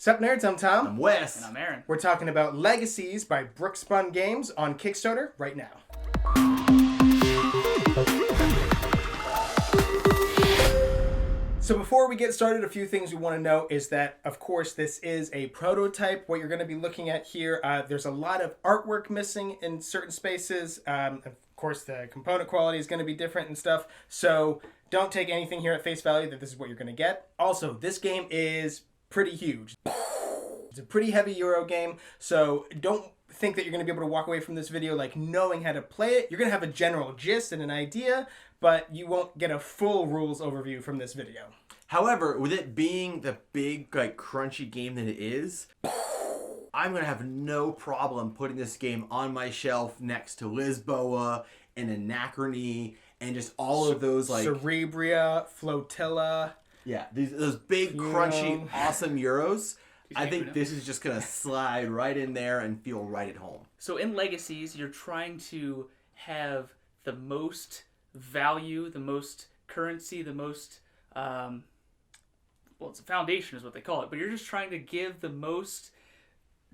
Sup nerds, I'm Tom. I'm Wes. And I'm Aaron. We're talking about Legacies by Brookspun Games on Kickstarter right now. So before we get started, a few things we want to know is that, of course, this is a prototype. What you're going to be looking at here, there's a lot of artwork missing in certain spaces. Of course, the component quality is going to be different and stuff. So don't take anything here at face value that this is what you're going to get. Also, this game is pretty huge. It's a pretty heavy Euro game, so don't think that you're going to be able to walk away from this video like knowing how to play it. You're going to have a general gist and an idea, but you won't get a full rules overview from this video. However, with it being the big, crunchy game that it is, I'm going to have no problem putting this game on my shelf next to Lisboa and Anachrony and just all of those, Cerebria, Flotilla. Yeah, those big, crunchy, awesome Euros. I think this is just going to slide right in there and feel right at home. So in Legacies, you're trying to have the most value, the most currency, the most, it's a foundation is what they call it, but you're just trying to give the most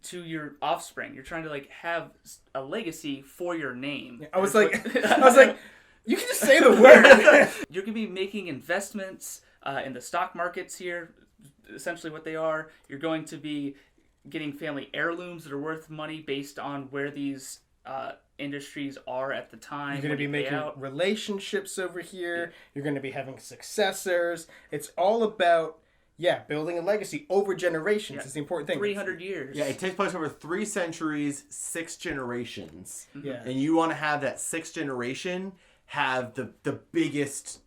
to your offspring. You're trying to have a legacy for your name. Yeah, I was like, you can just say the word. You're going to be making investments in the stock markets here. Essentially what they are, you're going to be getting family heirlooms that are worth money based on where these industries are at the time. You're going to be making relationships over here. Yeah. You're going to be having successors. It's all about, building a legacy over generations. Yeah. Is the important thing. 300 years. Yeah, it takes place over 3 centuries, 6 generations. Mm-hmm. Yeah. And you want to have that 6th generation have the biggest,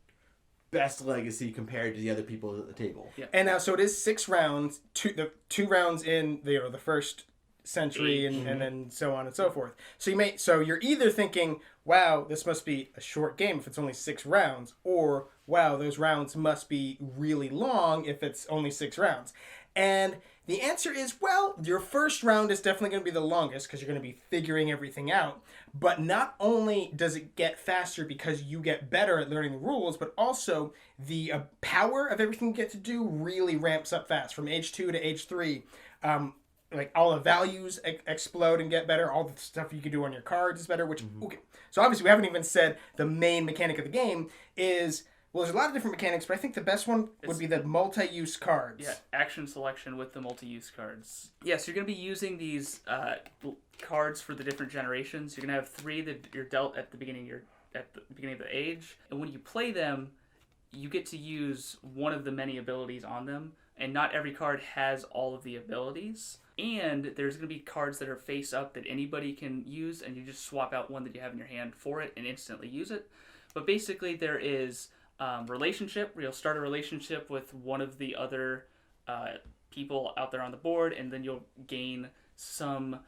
best legacy compared to the other people at the table. Yeah. And now, so it is 6 rounds, two rounds in the first century and then so on and so forth. So you're either thinking, wow, this must be a short game if it's only 6 rounds, or wow, those rounds must be really long if it's only 6 rounds. And the answer is, well, your first round is definitely going to be the longest because you're going to be figuring everything out. But not only does it get faster because you get better at learning the rules, but also the power of everything you get to do really ramps up fast. From age 2 to age 3, all the values explode and get better. All the stuff you can do on your cards is better. Okay. So obviously we haven't even said the main mechanic of the game is... Well, there's a lot of different mechanics, but I think the best one would be the multi-use cards. Yeah, action selection with the multi-use cards. Yeah, so you're going to be using these cards for the different generations. You're going to have 3 that you're dealt at the beginning of the age, and when you play them, you get to use one of the many abilities on them, and not every card has all of the abilities. And there's going to be cards that are face up that anybody can use, and you just swap out one that you have in your hand for it and instantly use it. But basically, there is relationship, where you'll start a relationship with one of the other people out there on the board, and then you'll gain some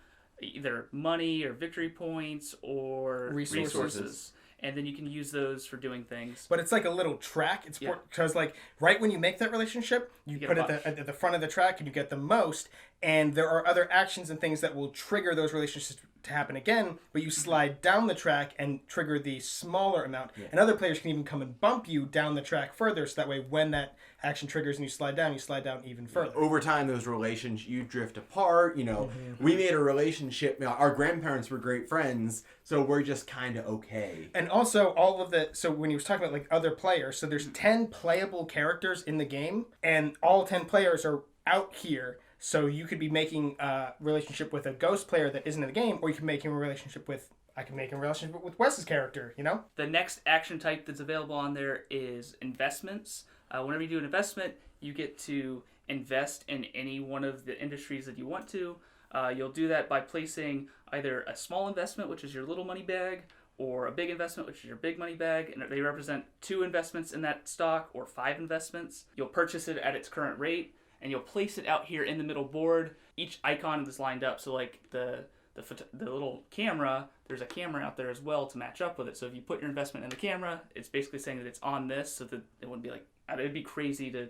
either money or victory points or resources. And then you can use those for doing things. But it's like a little track. It's because right when you make that relationship, you put it at the front of the track and you get the most. And there are other actions and things that will trigger those relationships to happen again. But you slide down the track and trigger the smaller amount. Yeah. And other players can even come and bump you down the track further. So that way when that action triggers and you slide down even further. Over time, those relations, you drift apart. We made a relationship. Our grandparents were great friends. So we're just kind of okay. And also so when he was talking about other players, so there's 10 playable characters in the game, and all 10 players are out here. So you could be making a relationship with a ghost player that isn't in the game, or you can make him a relationship with, Wes's character, The next action type that's available on there is investments. Whenever you do an investment, you get to invest in any one of the industries that you want to. You'll do that by placing either a small investment, which is your little money bag, or a big investment, which is your big money bag, and they represent 2 investments in that stock or 5 investments. You'll purchase it at its current rate, and you'll place it out here in the middle board. Each icon is lined up, so the little camera, there's a camera out there as well to match up with it. So if you put your investment in the camera, it's basically saying that it's on this, so that it wouldn't be it'd be crazy to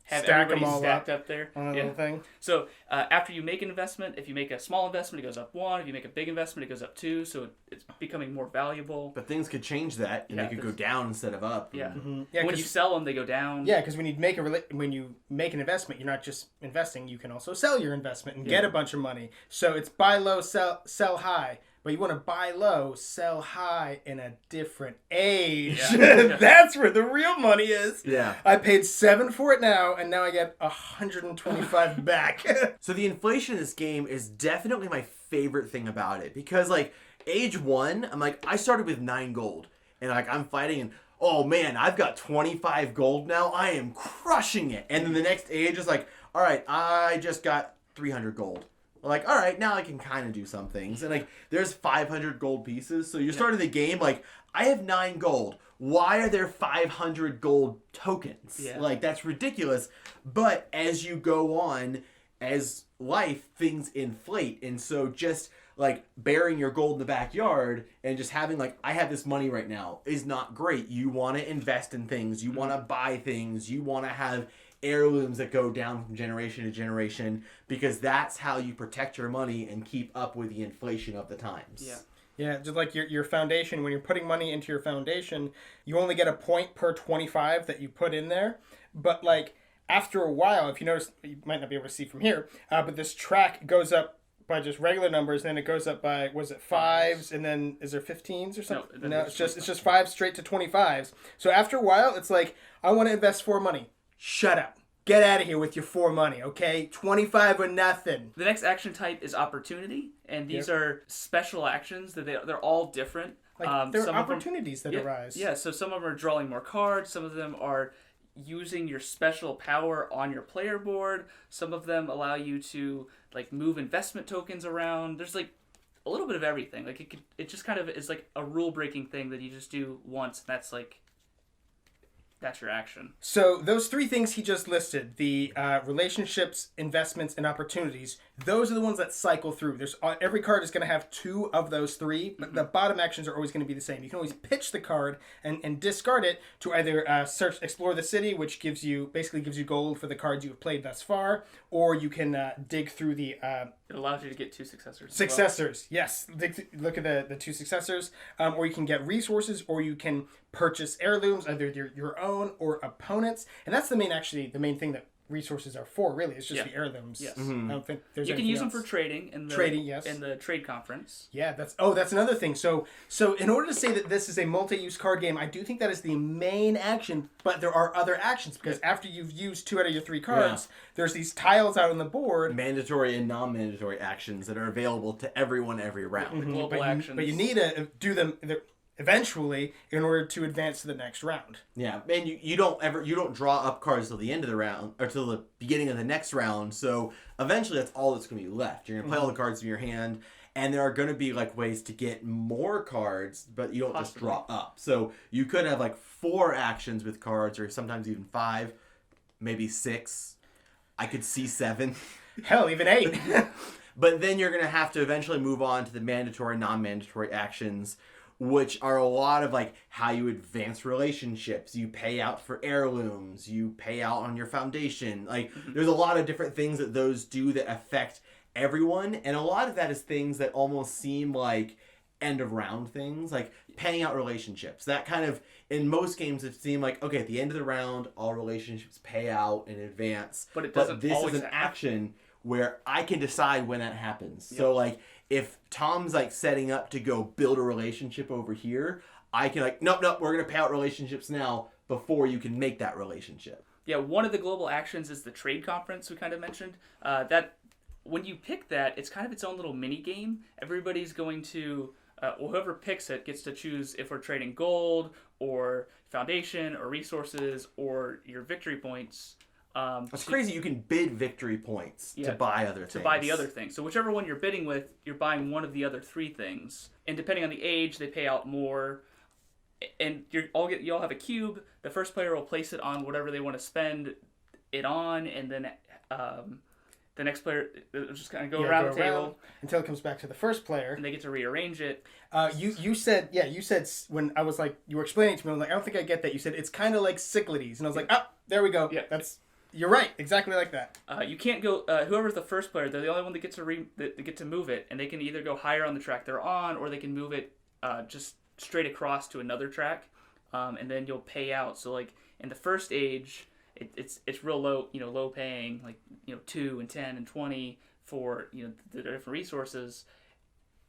have Stack 'em everybody all stacked up there. on a little thing. So after you make an investment, if you make a small investment, it goes up 1. If you make a big investment, it goes up 2. So it's becoming more valuable. But things could change that, and Yeah, they could go down instead of up. Yeah. Yeah, When you sell them, they go down. Yeah, because when you make an investment, you're not just investing. You can also sell your investment and get a bunch of money. So it's buy low, sell high. But you want to buy low, sell high in a different age. Yeah. That's where the real money is. Yeah. I paid $7 for it now, and now I get $125 back. So the inflation in this game is definitely my favorite thing about it, because like age 1, I'm like, I started with 9 gold, and like I'm fighting, and oh man, I've got 25 gold now. I am crushing it. And then the next age is like, all right, I just got 300 gold. Like, all right, now I can kind of do some things. And like, there's 500 gold pieces. So you're starting the game like, I have 9 gold. Why are there 500 gold tokens? Yeah. Like, that's ridiculous. But as you go on, as life, things inflate. And so just like burying your gold in the backyard and just having like, I have this money right now is not great. You want to invest in things. You want to buy things. You want to have heirlooms that go down from generation to generation, because that's how you protect your money and keep up with the inflation of the times. Yeah. Yeah, just like your foundation, when you're putting money into your foundation, you only get a point per 25 that you put in there. But like after a while, if you notice, you might not be able to see from here, but this track goes up by just regular numbers, and then it goes up by, was it 5s, and then is there 15s or something? No, it's just 5 straight to 25s. So after a while, it's like, I want to invest 4 money. Shut up. Get out of here with your 4 money, okay? 25 or nothing. The next action type is opportunity, and these are special actions that they're all different. Like there are some of them- opportunities that arise. Yeah, so some of them are drawing more cards. Some of them are using your special power on your player board. Some of them allow you to like move investment tokens around. There's like a little bit of everything. Like it just kind of is like a rule breaking thing that you just do once. And that's your action. So those 3 things he just listed, the relationships, investments, and opportunities, those are the ones that cycle through. There's every card is going to have 2 of those 3, but the bottom actions are always going to be the same. You can always pitch the card and discard it to either explore the city, which basically gives you gold for the cards you have played thus far, or you can dig through the... It allows you to get 2 successors. Successors, yes. Look at the 2 successors. Or you can get resources, or you can purchase heirlooms, either your own or opponents. And that's the main thing that resources are for, really. It's just the heirlooms. Yes. I don't think there's You can anything use them else. for trading in the yes. in the trade conference. Yeah, that's another thing. So in order to say that this is a multi-use card game, I do think that is the main action, but there are other actions, because after you've used 2 out of your 3 cards, there's these tiles out on the board. Mandatory and non-mandatory actions that are available to everyone every round. Global actions. But you need to do them eventually in order to advance to the next round. Yeah, and you don't draw up cards till the end of the round or till the beginning of the next round. So eventually, that's all that's going to be left. You're going to play all the cards in your hand, and there are going to be like ways to get more cards, but you don't just draw up. So you could have like 4 actions with cards, or sometimes even 5, maybe 6. I could see 7. Hell, even 8. But then you're going to have to eventually move on to the mandatory, non-mandatory actions, which are a lot of like how you advance relationships. You pay out for heirlooms. You pay out on your foundation. Like there's a lot of different things that those do that affect everyone. And a lot of that is things that almost seem like end of round things, like paying out relationships. That kind of, in most games, it seemed like, okay, at the end of the round, all relationships pay out in advance. But it doesn't this always is an action where I can decide when that happens. Yep. So like, if Tom's like setting up to go build a relationship over here, I can like, nope, we're going to pay out relationships now before you can make that relationship. Yeah, one of the global actions is the trade conference we kind of mentioned. That when you pick that, it's kind of its own little mini game. Everybody's going to, whoever picks it gets to choose if we're trading gold or foundation or resources or your victory points. That's crazy. You can bid victory points to buy other things. To buy the other thing. So whichever one you're bidding with, you're buying one of the other 3 things. And depending on the age, they pay out more. And you all have a cube. The first player will place it on whatever they want to spend it on, and then the next player will just kind of go around the table until it comes back to the first player, and they get to rearrange it. You said when I was like, you were explaining it to me, I was like, I don't think I get that. You said it's kind of like Cyclades, and I was like, oh, there we go. Yeah, that's You're right, exactly like that. You can't go. Whoever's the first player, they're the only one that gets to that get to move it, and they can either go higher on the track they're on, or they can move it just straight across to another track, and then you'll pay out. So like in the first age, it's real low, low paying, like 2 and 10 and 20 for the different resources,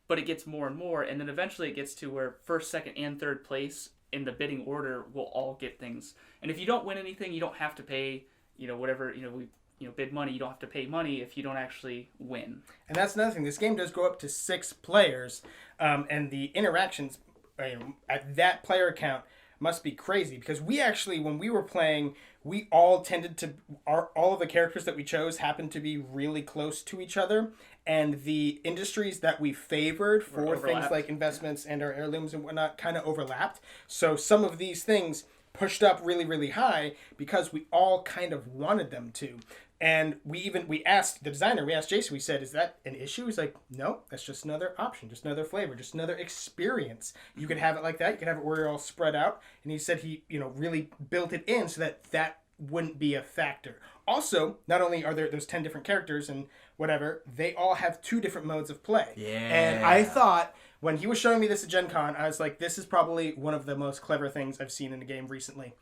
but it gets more and more, and then eventually it gets to where first, second, and third place in the bidding order will all get things. And if you don't win anything, you don't have to pay. Whatever, we bid money, you don't have to pay money if you don't actually win. And that's another thing. This game does go up to 6 players, and the interactions at that player count must be crazy, because we actually, when we were playing, we all tended to, all of the characters that we chose happened to be really close to each other, and the industries that we favored for things like investments and our heirlooms and whatnot kind of overlapped. So some of these things pushed up really, really high because we all kind of wanted them to. And we asked the designer, we asked Jason, we said, is that an issue? He's like, no, that's just another option, just another flavor, just another experience. You could have it like that. You could have it where you're all spread out. And he said he, really built it in so that wouldn't be a factor. Also, not only are there those 10 different characters and whatever, they all have 2 different modes of play. Yeah. And I thought, when he was showing me this at Gen Con, I was like, this is probably one of the most clever things I've seen in a game recently.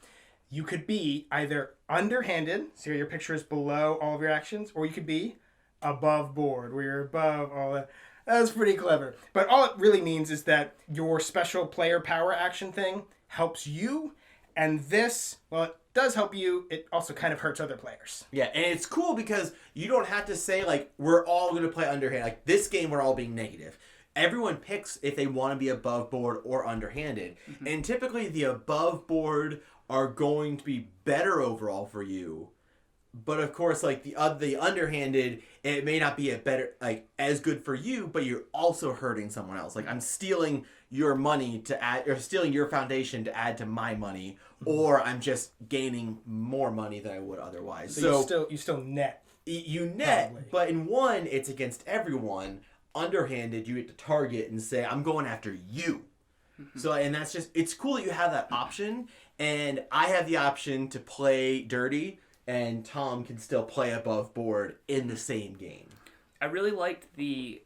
You could be either underhanded, so your picture is below all of your actions, or you could be above board, where you're above all that. That's pretty clever. But all it really means is that your special player power action thing helps you, and this, well, it does help you, it also kind of hurts other players. Yeah, and it's cool because you don't have to say, like, we're all going to play underhand. Like, this game, we're all being negative. Everyone picks if they want to be above board or underhanded. Mm-hmm. And typically the above board are going to be better overall for you. But of course, like the underhanded, it may not be as good for you, but you're also hurting someone else. Like, I'm stealing your money to add, or stealing your foundation to add to my money, or I'm just gaining more money than I would otherwise. So you still net. You net, probably. But in one, it's against everyone. Underhanded, you get to target and say, I'm going after you. So, and that's just, it's cool that you have that option, and I have the option to play dirty, and Tom can still play above board in the same game. I really liked the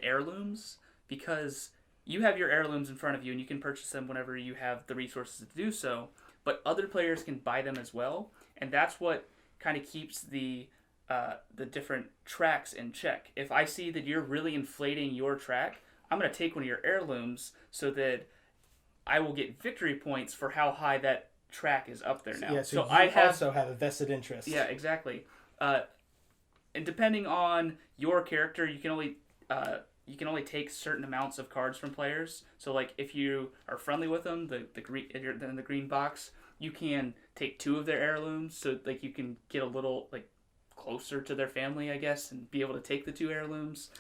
heirlooms, because you have your heirlooms in front of you and you can purchase them whenever you have the resources to do so, but other players can buy them as well, and that's what kind of keeps the different tracks in check. If I see that you're really inflating your track, I'm going to take one of your heirlooms so that I will get victory points for how high that track is up there now. Yeah, so I also have a vested interest. Yeah, exactly. And depending on your character, you can only take certain amounts of cards from players. So like if you are friendly with them, the green in the green box, you can take 2 of their heirlooms, so like you can get a little like closer to their family, I guess, and be able to take the 2 heirlooms.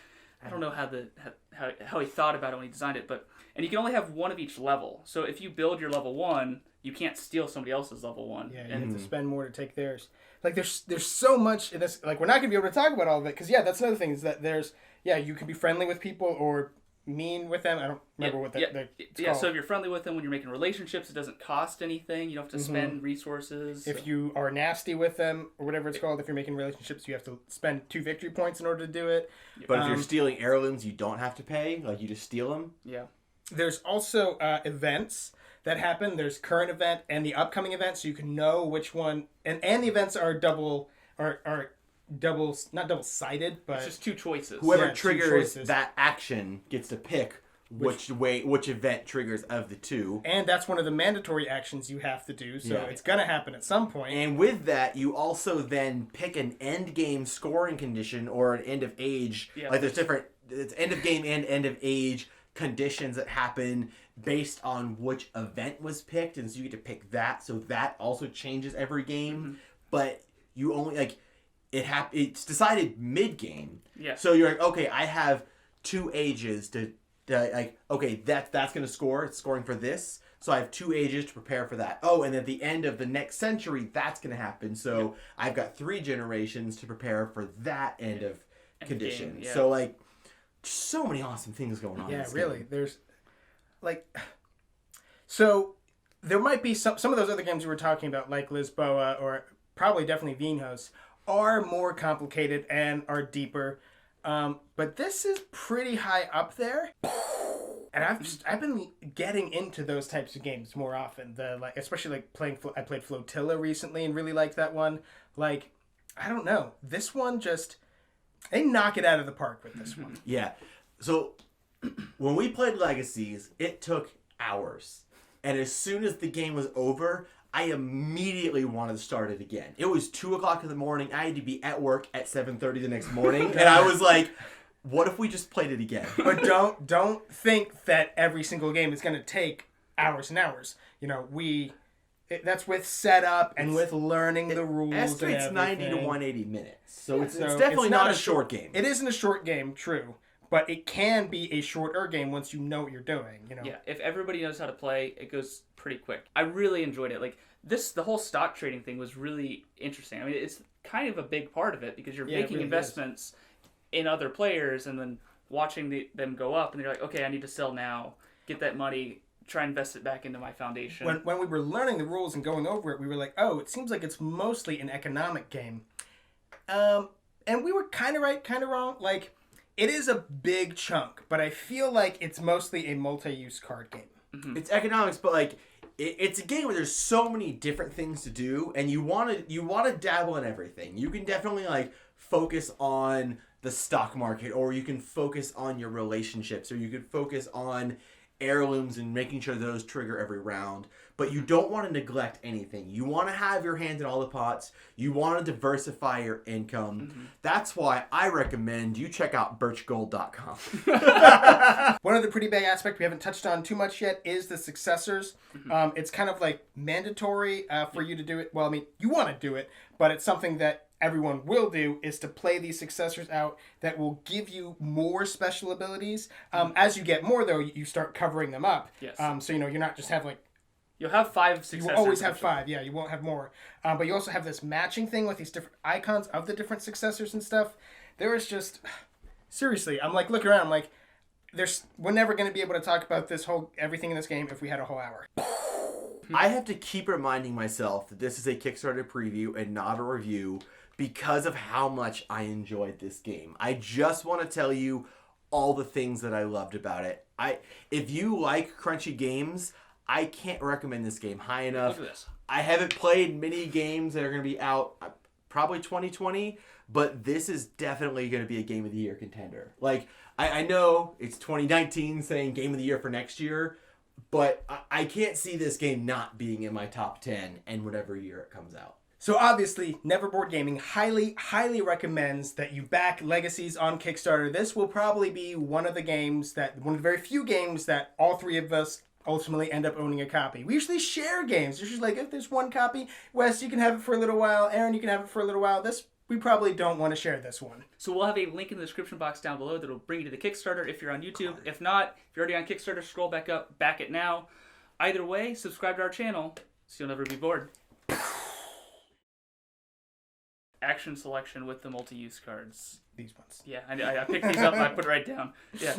I don't know how he thought about it when he designed it, and you can only have 1 of each level. So if you build your level 1, you can't steal somebody else's level 1. Yeah, you have to spend more to take theirs. Like there's so much in this. Like we're not gonna be able to talk about all of it because that's another thing is that you can be friendly with people or mean with them. I don't remember what it's called. So if you're friendly with them when you're making relationships, it doesn't cost anything. You don't have to spend resources. If you are nasty with them or whatever it's called, if you're making relationships, you have to spend 2 victory points in order to do it. But if you're stealing heirlooms, you don't have to pay. Like, you just steal them. Yeah. There's also events that happen. There's current event and the upcoming event, so you can know which one. And the events are not double-sided, but it's just 2 choices. Whoever triggers that action gets to pick which event triggers of the 2. And that's one of the mandatory actions you have to do, so it's going to happen at some point. And with that, you also then pick an end game scoring condition or an end of age. Yeah. Like it's end of game and end of age conditions that happen based on which event was picked, and so you get to pick that. So that also changes every game, but you only it's decided mid-game. Yeah. So you're like, okay, I have 2 ages to okay, that's going to score. It's scoring for this. So I have 2 ages to prepare for that. Oh, and at the end of the next century, that's going to happen. So I've got 3 generations to prepare for that end of condition. Game, yeah. So like, so many awesome things going on. Yeah, in this really. game. There's so there might be some of those other games we were talking about, like Lisboa or probably definitely Vinhos, are more complicated and are deeper. But this is pretty high up there. And I've been getting into those types of games more often. Especially I played Flotilla recently and really liked that one. Like, I don't know. This one they knock it out of the park with this one. Yeah. So when we played Legacies, it took hours. And as soon as the game was over, I immediately wanted to start it again. It was 2 o'clock in the morning. I had to be at work at 7:30 the next morning. And I was like, what if we just played it again? But don't think that every single game is going to take hours and hours. You know, that's with setup and with learning the rules. Estimates 90 to 180 minutes. So it's So definitely not a short game. It isn't a short game, true. But it can be a shorter game once you know what you're doing, you know? Yeah, if everybody knows how to play, it goes pretty quick. I really enjoyed it. Like, the whole stock trading thing was really interesting. I mean, it's kind of a big part of it because you're making really investments in other players and then watching them go up, and you're like, okay, I need to sell now, get that money, try and invest it back into my foundation. When we were learning the rules and going over it, we were like, oh, it seems like it's mostly an economic game. And we were kind of right, kind of wrong. Like, it is a big chunk, but I feel like it's mostly a multi-use card game. Mm-hmm. It's economics, but like it's a game where there's so many different things to do, and you want to dabble in everything. You can definitely like focus on the stock market, or you can focus on your relationships, or you could focus on heirlooms and making sure those trigger every round. But you don't want to neglect anything. You want to have your hands in all the pots. You want to diversify your income. Mm-hmm. That's why I recommend you check out birchgold.com. One other pretty big aspect we haven't touched on too much yet is the Successors. Mm-hmm. It's kind of like mandatory for you to do it. Well, I mean, you want to do it, but it's something that everyone will do, is to play these Successors out that will give you more special abilities. As you get more, though, you start covering them up. Yes. So, you're not just have like... You'll have 5 Successors. You will always have 5, yeah. You won't have more. But you also have this matching thing with these different icons of the different Successors and stuff. There is just... Seriously, I'm like, looking around, I'm like, we're never going to be able to talk about everything in this game if we had a whole hour. I have to keep reminding myself that this is a Kickstarter preview and not a review, because of how much I enjoyed this game. I just want to tell you all the things that I loved about it. If you like crunchy games, I can't recommend this game high enough. Look at this. I haven't played many games that are going to be out probably 2020, but this is definitely going to be a Game of the Year contender. Like, I know it's 2019 saying Game of the Year for next year, but I can't see this game not being in my top 10 and whatever year it comes out. So obviously, Neverboard Gaming highly, highly recommends that you back Legacies on Kickstarter. This will probably be one of the very few games that all three of us ultimately end up owning a copy. We usually share games. It's usually like, if there's one copy, Wes, you can have it for a little while. Aaron, you can have it for a little while. We probably don't want to share this one. So we'll have a link in the description box down below that will bring you to the Kickstarter if you're on YouTube. If not, if you're already on Kickstarter, scroll back up, back it now. Either way, subscribe to our channel so you'll never be bored. Action selection with the multi-use cards. These ones. Yeah, I picked these up and I put it right down. Yeah.